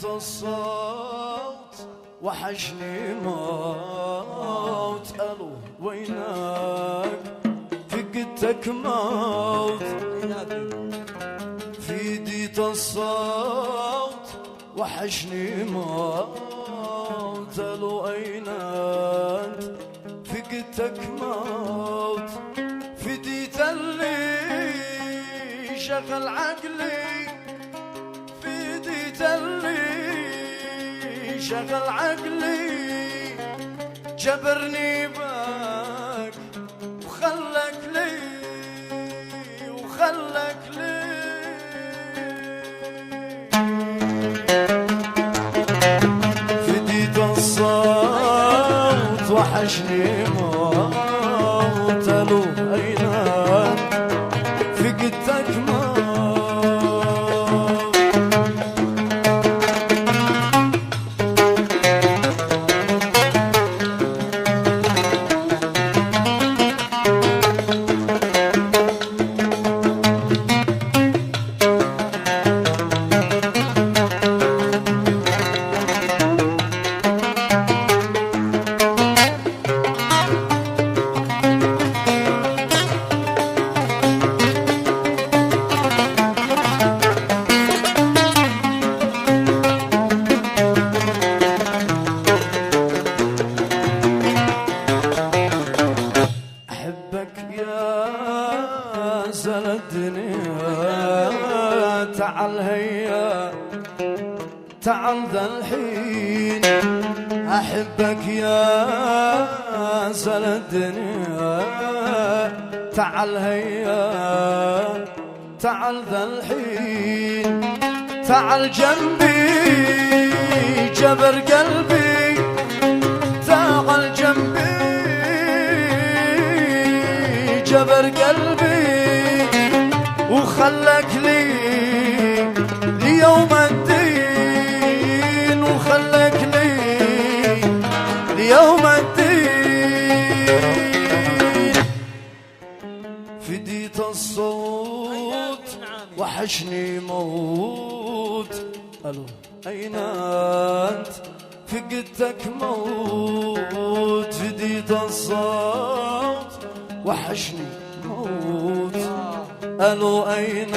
الصوت وحشني موت. الو وينك فقدتك موت. فديت الصوت وحشني موت. الو اين انت فقدتك موت. فديت اللي شغل عقلي. فديت اللي شغل عقلي. جبرني بك وخلك لي وخلك لي. فديت الصوت وحشني موت. الو اين فقدتك موت. تعال هيا تعال ذا الحين. أحبك يا زل الدنيا. تعال هيا تعال ذا الحين. تعال جنبي جبر قلبي. تعال جنبي جبر قلبي وخلك لي ليوم الدين. وخلك لي ليوم الدين. فديت الصوت وحشني موت. الو اين انت فقدتك موت. فديت الصوت وحشني موت. الو اين